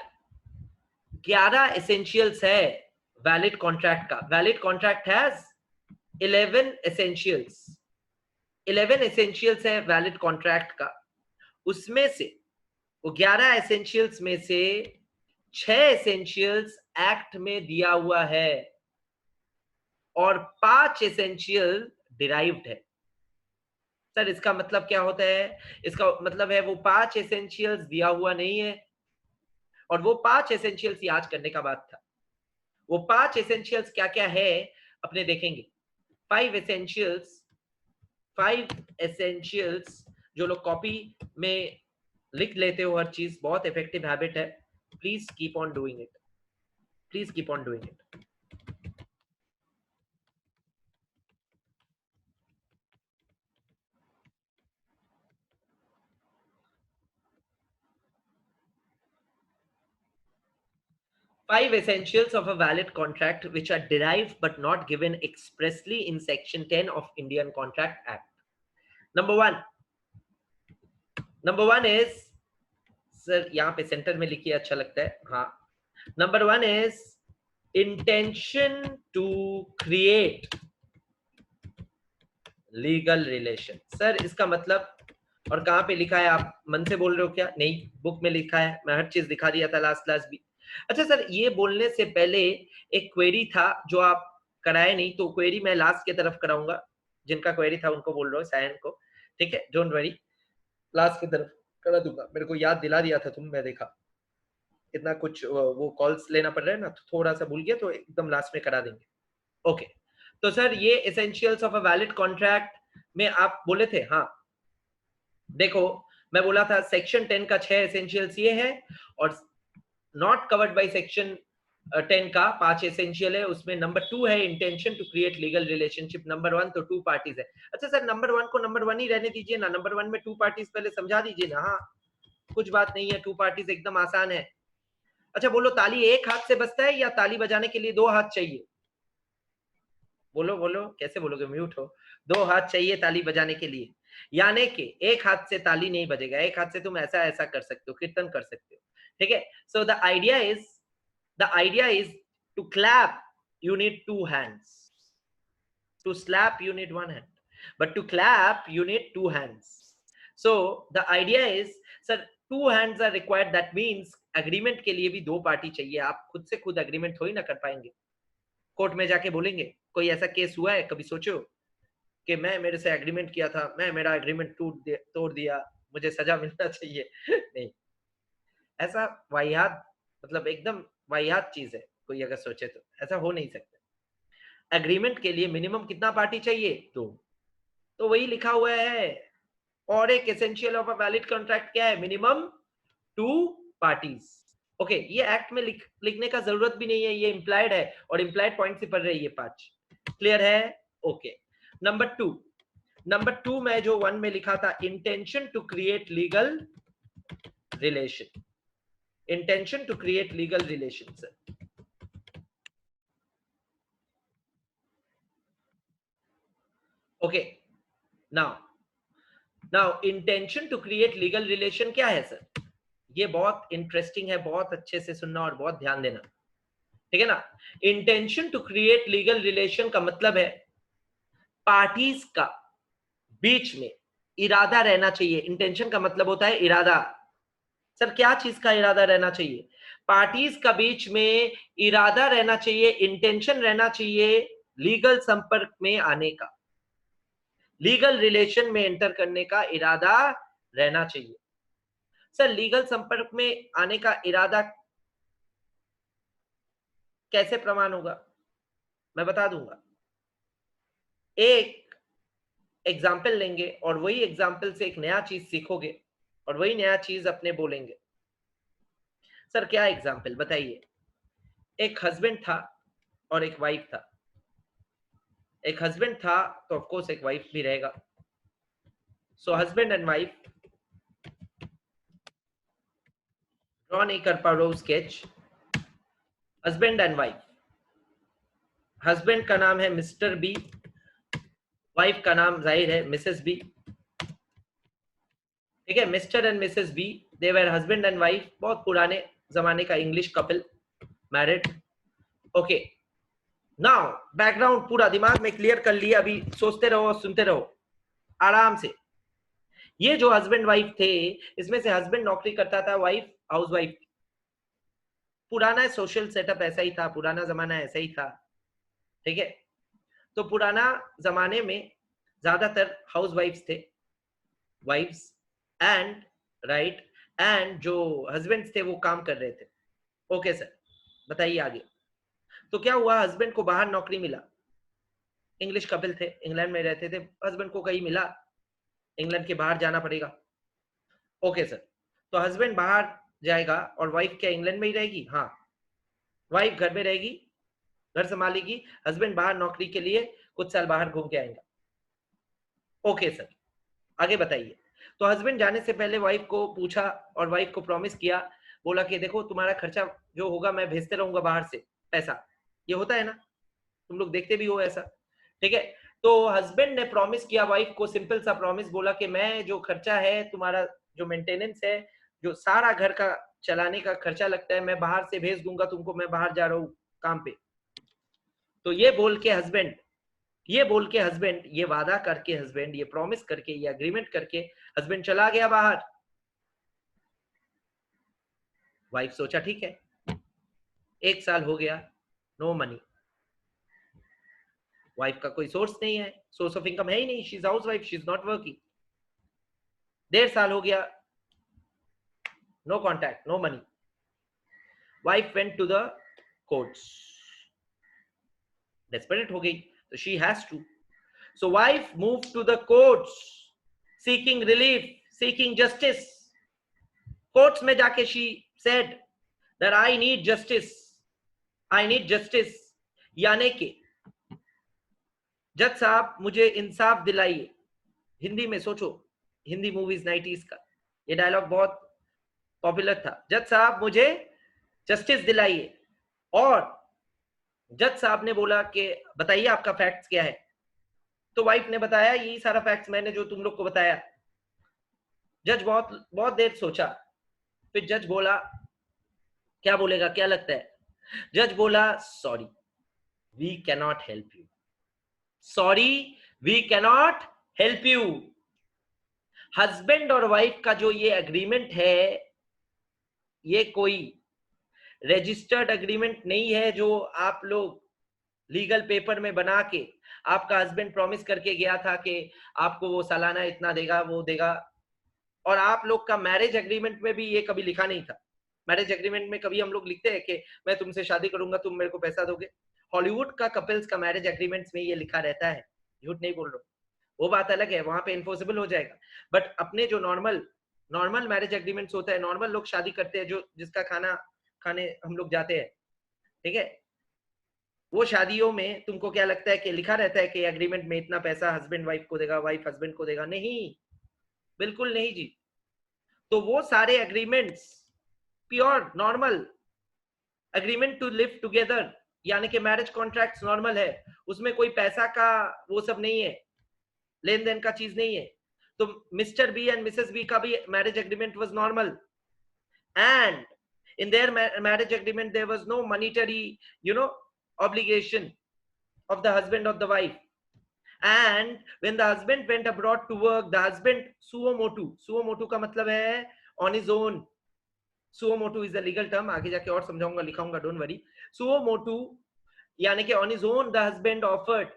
11 essentials है वैलिड कॉन्ट्रैक्ट का। Valid contract has 11 essentials. 11 essentials है वैलिड कॉन्ट्रैक्ट का। उसमें से वो 11 एसेंशियल्स में से 6 एसेंशियल्स एक्ट में दिया हुआ है और 5 एसेंशियल डिराइव्ड है। सर इसका मतलब क्या होता है? इसका मतलब है वो 5 एसेंशियल्स दिया हुआ नहीं है, और वो 5 एसेंशियल्स याद करने का बात था। वो 5 एसेंशियल्स क्या क्या है अपने देखेंगे। 5 एसेंशियल्स जो लोग कॉपी में लिख लेते हो, हर चीज बहुत इफेक्टिव हैबिट है, please keep on doing it, please keep on doing it. Five essentials of a valid contract which are derived but not given expressly in section 10 of Indian Contract Act. Number one is, sir यहाँ पे centre में लिखिए, अच्छा लगता है। हाँ, number 1 is intention to create legal relation। Sir इसका मतलब, और कहाँ पे लिखा है? आप मन से बोल रहे हो क्या? नहीं, बुक में लिखा है, मैं हर चीज दिखा दिया था लास्ट क्लास भी। अच्छा सर, ये बोलने से पहले एक क्वेरी था जो आप कराए नहीं, तो क्वेरी मैं लास्ट की तरफ कराऊंगा। जिनका क्वेरी था उनको बोल रहा हूँ, सायन को, ठीक है? डोंट वरी, लास्ट की तरफ करा दूंगा। मेरे को याद दिला दिया था तुम, मैं देखा इतना कुछ वो कॉल्स लेना पड़ रहा है ना, तो थोड़ा सा भूल गया, तो एकदम लास्ट में करा देंगे। ओके, तो सर ये essentials of a valid contract में आप बोले थे। हाँ देखो, मैं बोला था सेक्शन 10 का 6 एसेंशियल्स ये है, और नॉट कवर्ड बाय सेक्शन 10 का 5 एसेंशियल है। उसमें नंबर 2 है intention to create legal relationship. Number 1 तो 2 पार्टीज है। अच्छा सर, नंबर 1 को नंबर 1 ही रहने दीजिए ना, नंबर 1 में 2 पार्टीज पहले समझा दीजिए ना। हाँ, कुछ बात नहीं है, 2 पार्टीज एकदम आसान है। अच्छा बोलो, ताली एक हाथ से बजता है या ताली बजाने के लिए 2 हाथ चाहिए? बोलो बोलो, कैसे बोलोगे? म्यूट हो। 2 हाथ चाहिए ताली बजाने के लिए, यानी कि एक हाथ से ताली नहीं बजेगा, एक हाथ से तुम ऐसा ऐसा कर सकते हो, कीर्तन कर सकते हो, ठीक है? So the idea is to clap you need 2 hands, to slap you need 1 hand, but to clap you need 2 hands. So the idea is, sir 2 hands are required, that means agreement के लिए भी 2 party चाहिए। आप खुद से खुद agreement थोड़ी ना कर पाएंगे, कोर्ट में जाके बोलेंगे। कोई ऐसा केस हुआ है कभी? सोचो कि मैं, मेरे से एग्रीमेंट किया था, मैं मेरा एग्रीमेंट तोड़ दिया, मुझे सजा मिलना चाहिए। नहीं, ऐसा वाहियात, मतलब एकदम वाहियात चीज है। कोई अगर सोचे तो ऐसा हो नहीं सकता। एग्रीमेंट के लिए मिनिमम कितना पार्टी चाहिए? 2। तो वही लिखा हुआ है। और एक essential of a valid contract क्या है? Minimum 2 parties. ओके, ये एक्ट में लिखने का जरूरत भी नहीं है, ये इंप्लाइड है, और इंप्लाइड पॉइंट से पढ़ रही है 5। क्लियर है? ओके, नंबर 2 में जो 1 में लिखा था, intention to create legal relation. Intention to create legal relation sir. Okay, now intention to create legal relation क्या है सर? ये बहुत इंटरेस्टिंग है, बहुत अच्छे से सुनना और बहुत ध्यान देना, ठीक है ना। Intention to create legal relation का मतलब है पार्टीज का बीच में इरादा रहना चाहिए। इंटेंशन का मतलब होता है इरादा। सर क्या चीज का इरादा रहना चाहिए? पार्टीज का बीच में इरादा रहना चाहिए, इंटेंशन रहना चाहिए लीगल संपर्क में आने का, लीगल रिलेशन में एंटर करने का इरादा रहना चाहिए। सर लीगल संपर्क में आने का इरादा कैसे प्रमाण होगा? मैं बता दूंगा। एक एग्जाम्पल लेंगे और वही एग्जाम्पल से एक नया चीज सीखोगे और वही नया चीज अपने बोलेंगे। सर क्या एग्जाम्पल बताइए? एक हस्बैंड था और एक वाइफ था। एक हस्बैंड था तो ऑफ कोर्स एक वाइफ भी रहेगा। सो हस्बैंड एंड वाइफ, ड्रॉ नहीं कर पा रहा हूं sketch. Husband and wife, husband का नाम है मिस्टर बी, वाइफ का नाम जाहिर है मिसेस बी, ठीक है। Mr and Mrs B, they were husband and wife, बहुत पुराने जमाने का English couple, married. Okay, now background पूरा दिमाग में क्लियर कर लिया, अभी सोचते रहो और सुनते रहो आराम से। ये जो हस्बैंड वाइफ थे, इसमें से हस्बैंड नौकरी करता था, वाइफ हाउस वाइफ। पुराना सोशल सेटअप ऐसा ही था, पुराना जमाना ऐसा ही था, ठीक है। तो पुराना जमाने में ज्यादातर हाउस वाइफ्स थे, वाइफ्स, एंड राइट, एंड जो हस्बैंड थे वो काम कर रहे थे। ओके सर, बताइए आगे। तो क्या हुआ, हस्बैंड को बाहर नौकरी मिला, इंग्लिश कपल थे, इंग्लैंड में रहते थे, हस्बैंड को कहीं मिला इंग्लैंड के बाहर जाना पड़ेगा। ओके सर, तो हस्बैंड बाहर जाएगा और वाइफ क्या इंग्लैंड में ही रहेगी? हाँ, वाइफ घर में रहेगी, घर संभालेगी, हस्बैंड बाहर नौकरी के लिए कुछ साल बाहर घूम के आएगा। ओके सर, आगे बताइए। तो हस्बैंड जाने से पहले वाइफ को पूछा और वाइफ को प्रॉमिस किया, बोला कि देखो तुम्हारा खर्चा जो होगा मैं भेजते रहूंगा बाहर से पैसा। ये होता है ना, तुम लोग देखते भी हो ऐसा, ठीक है। तो हस्बैंड ने प्रॉमिस किया वाइफ को, सिंपल सा प्रॉमिस, बोला कि मैं जो खर्चा है तुम्हारा, जो मेंटेनेंस है, जो सारा घर का चलाने का खर्चा लगता है, मैं बाहर से भेज दूंगा तुमको, मैं बाहर जा रहा हूँ काम पे। तो ये बोल के हस्बैंड, ये वादा करके हस्बैंड, ये प्रॉमिस करके, ये अग्रीमेंट करके हस्बैंड चला गया बाहर। वाइफ सोचा ठीक है, एक साल हो गया, नो मनी, वाइफ का कोई सोर्स नहीं है, सोर्स ऑफ इनकम है ही नहीं, she is housewife, she is not working. 1.5 साल हो गया, no contact, no money. Wife went to the courts, desperate हो गई, तो she has to, so wife move to the courts seeking relief, seeking justice. Courts में जाके she said that I need justice, I need justice, यानी कि जज साहब मुझे इंसाफ दिलाइए। हिंदी में सोचो, हिंदी मूवीज 90s का ये डायलॉग बहुत पॉपुलर था, जज साहब मुझे जस्टिस दिलाइए। और जज साहब ने बोला कि बताइए आपका फैक्ट्स क्या है। तो वाइफ ने बताया यही सारा फैक्ट्स मैंने जो तुम लोग को बताया। जज बहुत बहुत देर सोचा, फिर जज बोला, क्या बोलेगा क्या लगता है? जज बोला, sorry we cannot help you, sorry we cannot help you. Husband और वाइफ का जो ये एग्रीमेंट है, ये कोई रजिस्टर्ड एग्रीमेंट नहीं है जो आप लोग लीगल पेपर में बना के, आपका हस्बैंड प्रॉमिस करके गया था कि आपको वो सालाना इतना देगा, वो देगा। और आप लोग का मैरिज एग्रीमेंट में भी ये कभी लिखा नहीं था। मैरिज एग्रीमेंट में कभी हम लोग लिखते हैं कि मैं तुमसे शादी करूंगा, तुम मेरे को पैसा दोगे? हॉलीवुड का कपल्स का मैरिज एग्रीमेंट्स में ये लिखा रहता है, झूठ नहीं बोल रहा हूँ, वो बात अलग है, वहां पे इन्फोर्सेबल हो जाएगा। बट अपने जो नॉर्मल नॉर्मल मैरिज एग्रीमेंट्स होता है, नॉर्मल लोग शादी करते हैं, जो जिसका खाना खाने हम लोग जाते हैं, ठीक है, वो शादियों में तुमको क्या लगता है कि लिखा रहता है कि एग्रीमेंट में इतना पैसा हस्बैंड वाइफ को देगा, वाइफ हस्बैंड को देगा? नहीं, बिल्कुल नहीं जी। तो वो सारे agreements pure normal agreement to live together, यानी कि मैरिज कॉन्ट्रैक्ट नॉर्मल है, उसमें कोई पैसा का वो सब नहीं है, लेन देन का चीज नहीं है। तो Mr B and Mrs B का भी marriage agreement was normal, and in their marriage agreement there was no monetary, you know, obligation of the husband or the wife. And when the husband went abroad to work, the husband suo motu का मतलब है on his own. suo motu is a legal term, आगे जाके और समझाऊंगा, लिखाऊंगा, don't worry. suo motu यानी कि on his own the husband offered.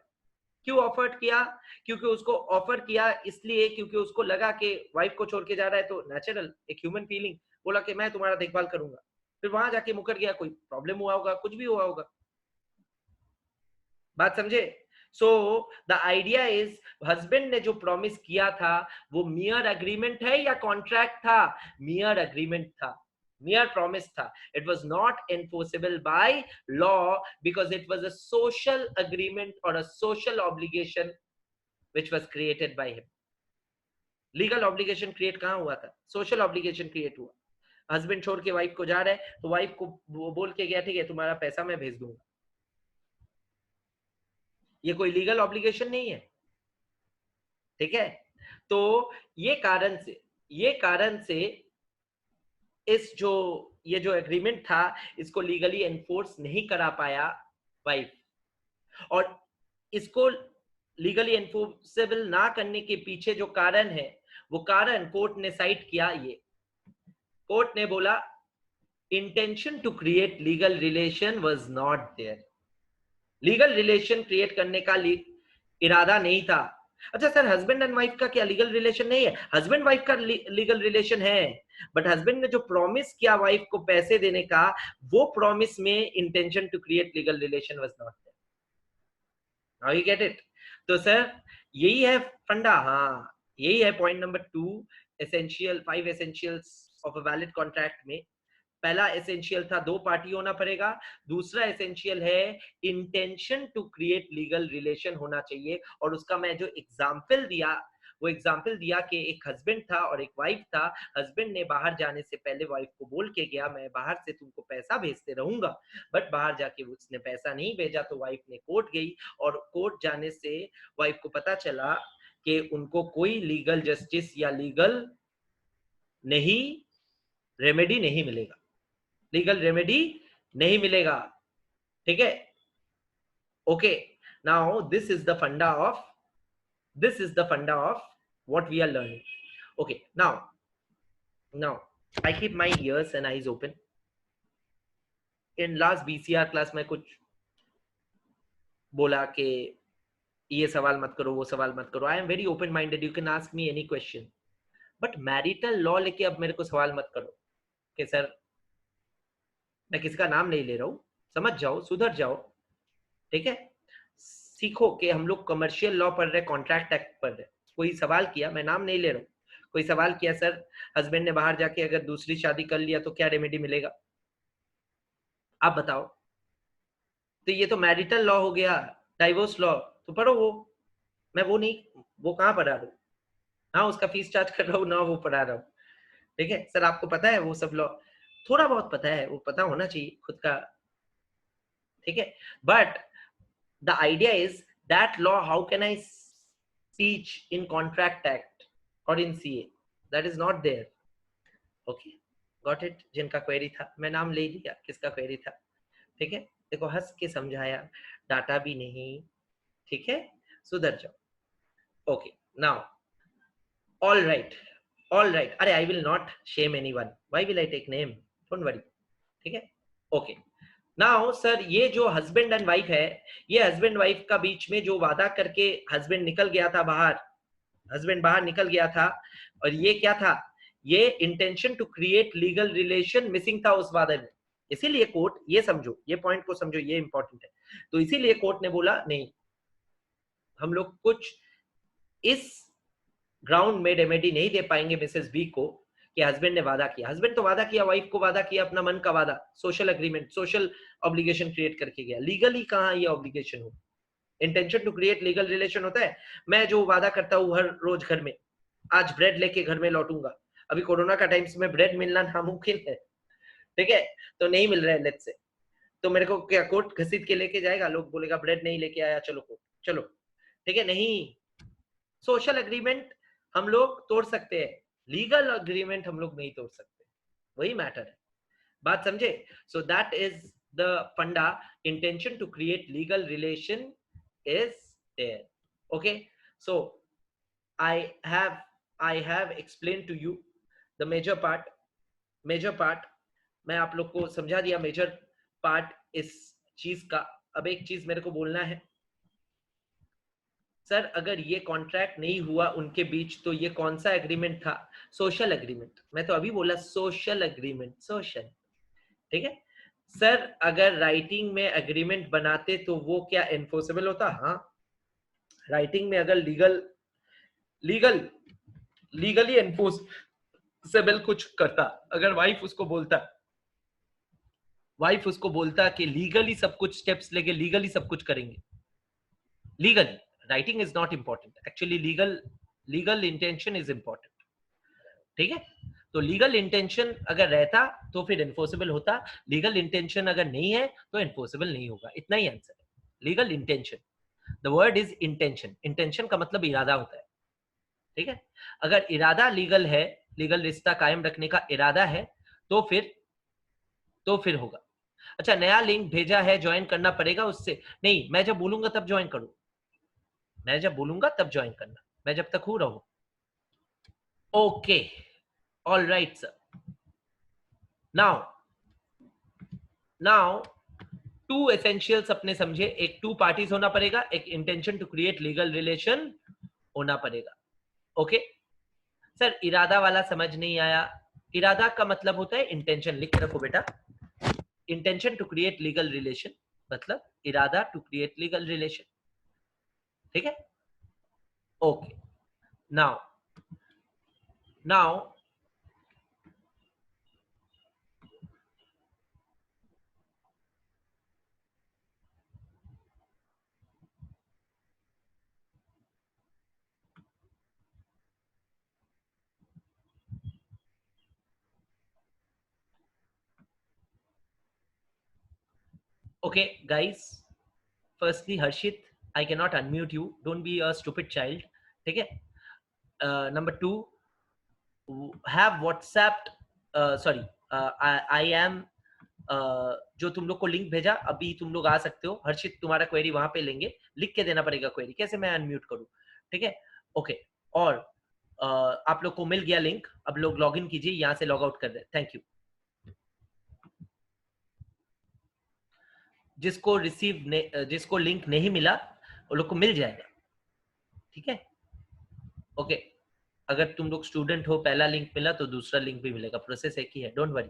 क्यों ऑफर किया? क्योंकि उसको ऑफर किया इसलिए क्योंकि उसको लगा कि वाइफ को छोड़ के जा रहा है, तो नेचुरल एक ह्यूमन फीलिंग, बोला कि मैं तुम्हारा देखभाल करूंगा। फिर वहां जाके मुकर गया, कोई प्रॉब्लम हुआ होगा, कुछ भी हुआ होगा। बात समझे? सो द आइडिया इज, हस्बैंड ने जो प्रॉमिस किया था वो मियर एग्रीमेंट है या कॉन्ट्रैक्ट था? मियर एग्रीमेंट था, mere promise tha. It was not enforceable by law because it was a social agreement or a social obligation which was created by him. Legal obligation create kahan hua tha? Social obligation create hua. Husband छोड़ के wife को जा रहा है, तो wife को बोल के गया ठीक है तुम्हारा पैसा मैं भेज दूंगा। ये कोई लीगल ऑब्लिगेशन नहीं है, ठीक है? तो ये कारण से इस ये जो एग्रीमेंट था इसको लीगली एनफोर्स नहीं करा पाया वाइफ, और इसको लीगली एनफोर्सेबल ना करने के पीछे जो कारण है वो कारण कोर्ट ने साइट किया। ये कोर्ट ने बोला intention to create legal relation was not there. Legal relation create करने का इरादा नहीं था। अच्छा सर, हस्बैंड एंड वाइफ का क्या लीगल रिलेशन नहीं है? हस्बैंड वाइफ का लीगल रिलेशन है, बट हस्बैंड ने जो प्रॉमिस किया वाइफ को पैसे देने का, वो प्रॉमिस में intention to create legal relation was not there. Now you get it? तो सर यही है फंडा। हाँ, यही है point number 2, essential 5 essentials of a valid contract में। पहला एसेंशियल था 2 पार्टी होना पड़ेगा, दूसरा एसेंशियल है intention to create legal relation होना चाहिए। और उसका मैं जो एग्जांपल दिया, वो एग्जांपल दिया कि एक हस्बैंड था और एक वाइफ था। हस्बैंड ने बाहर जाने से पहले वाइफ को बोल के गया मैं बाहर से तुमको पैसा भेजते रहूंगा, बट बाहर जाके उसने पैसा नहीं भेजा, तो वाइफ ने कोर्ट गई, और कोर्ट जाने से वाइफ को पता चला कि उनको कोई लीगल जस्टिस या लीगल रेमेडी नहीं मिलेगा, लीगल रेमेडी नहीं मिलेगा, ठीक है? Okay, now this is the फंडा of what we are learning. Okay, now I keep my ears and eyes open. In last BCR class में कुछ बोला कि ये सवाल मत करो, वो सवाल मत करो। I am very open minded, you can ask me any question, but marital law लेके अब मेरे को सवाल मत करो कि सर मैं किसका नाम नहीं ले रहा हूं, समझ जाओ, सुधर जाओ, ठीक है? सीखो कि हम लोग कमर्शियल लॉ पढ़ रहे, कॉन्ट्रैक्ट एक्ट पढ़ रहे। कोई सवाल किया, मैं नाम नहीं ले रहा हूँ, कोई सवाल किया सर हस्बैंड ने बाहर जाके अगर दूसरी शादी कर लिया तो क्या रेमेडी मिलेगा, आप बताओ। तो ये तो मैरिटल लॉ हो गया, डाइवोर्स लॉ, तो पढ़ो वो। मैं वो नहीं, वो कहाँ पढ़ा रहा हूँ ना, उसका फीस चार्ज कर रहा हूँ ना वो पढ़ा रहा हूँ, ठीक है? सर आपको पता है वो सब लॉ, थोड़ा बहुत पता है, वो पता होना चाहिए खुद का, ठीक है? But the idea is that law how can I teach in contract act or in CA? That is not there. Okay, got it? जिनका क्वेरी था मैं नाम ले लिया, किसका क्वेरी था, ठीक है? देखो हंस के समझाया, डाटा भी नहीं, ठीक है? सुधर जाओ। ओके, नाउ all right, अरे I will not shame anyone, why will I take name, don't worry, ठीक है? ओके, नाउ सर ये जो हस्बैंड एंड वाइफ है, ये हस्बैंड वाइफ का बीच में जो वादा करके हस्बैंड निकल गया था बाहर, हस्बैंड बाहर निकल गया था, और ये क्या था, ये intention to create legal relation missing था उस वादे में। इसीलिए कोर्ट, ये समझो, ये पॉइंट को समझो, ये इंपॉर्टेंट है। तो इसीलिए कोर्ट ने बोला नहीं, हम लोग कुछ इस ग्राउंड में रेमेडी नहीं दे पाएंगे मिसेस बी को कि हस्बैंड ने वादा किया, हस्बैंड तो वादा किया, वाइफ को वादा किया, अपना मन का वादा, social agreement, social obligation create करके गया। लीगली कहां ये ऑब्लिगेशन हो? Intention to create legal relation होता है, मैं जो वादा करता हूं हर रोज घर में, आज ब्रेड लेके घर में लौटूंगा, अभी कोरोना का टाइम्स में ब्रेड मिलना नामुमकिन है, ठीक है, तो नहीं मिल रहा है लेट्स से, तो मेरे को क्या कोर्ट घसीट के लेके जाएगा, लोग बोलेगा ब्रेड नहीं लेके आया, चलो कोर्ट चलो, ठीक है। नहीं, सोशल एग्रीमेंट हम लोग तोड़ सकते हैं, लीगल एग्रीमेंट हम लोग नहीं तोड़ सकते, वही मैटर है, बात समझे। So that is the funda, intention to create legal relation is there. Okay, so I have explained to you the major part मैं आप लोग को समझा दिया मेजर पार्ट इस चीज का। अब एक चीज मेरे को बोलना है, सर अगर ये कॉन्ट्रैक्ट नहीं हुआ उनके बीच तो ये कौन सा एग्रीमेंट था? सोशल एग्रीमेंट, मैं तो अभी बोला सोशल एग्रीमेंट, सोशल, ठीक है। सर अगर राइटिंग में एग्रीमेंट बनाते तो वो क्या एनफोर्सेबल होता? हाँ, राइटिंग में अगर लीगली एनफोर्सेबल कुछ करता, अगर वाइफ उसको बोलता कि लीगली सब कुछ स्टेप्स लेके लीगली सब कुछ करेंगे, legally, writing is not important actually, legal intention is important, ठीक है। तो लीगल इंटेंशन अगर रहता तो फिर एनफोर्सेबल होता, लीगल इंटेंशन अगर नहीं है तो एनफोर्सेबल नहीं होगा, इतना ही आंसर है। Legal intention, the word is intention, intention का मतलब इरादा होता है, ठीक है। अगर इरादा लीगल है, लीगल रिश्ता कायम रखने का इरादा है तो फिर होगा। अच्छा, नया लिंक भेजा है, ज्वाइन करना पड़ेगा उससे? नहीं, मैं जब बोलूंगा तब ज्वाइन करो, मैं जब बोलूंगा तब ज्वाइन करना, मैं जब तक हूं रहो। Okay, all right sir. Now two essentials अपने समझे, एक टू पार्टीज होना पड़ेगा, एक intention to create legal relation होना पड़ेगा। ओके सर, इरादा वाला समझ नहीं आया। इरादा का मतलब होता है इंटेंशन, लिख के रखो बेटा, intention to create legal relation मतलब इरादा टू क्रिएट लीगल रिलेशन, ठीक है। Okay, now okay guys, firstly Harshit, I cannot unmute you, don't be a stupid child, ठीक है। Number 2, have WhatsApp, sorry, I am, जो तुम लोग को लिंक भेजा अभी तुम लोग आ सकते हो। हर्षित तुम्हारा क्वेरी वहां पे लेंगे, लिख के देना पड़ेगा क्वेरी, कैसे मैं अनम्यूट करूं, ठीक है। ओके, और आप लोग को मिल गया लिंक, अब लोग लॉग इन कीजिए, यहां से लॉग आउट कर दे, थैंक यू। जिसको लिंक नहीं मिला वो लोग को मिल जाएगा, ठीक है। ओके, अगर तुम लोग स्टूडेंट हो, पहला लिंक मिला तो दूसरा लिंक भी मिलेगा, प्रोसेस एक ही है, डोंट वरी,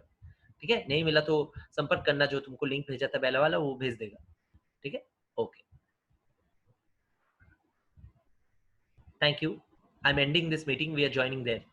ठीक है। नहीं मिला तो संपर्क करना, जो तुमको लिंक भेजा था पहला वाला वो भेज देगा, ठीक है। Okay, thank you, I am ending this meeting, we are joining there.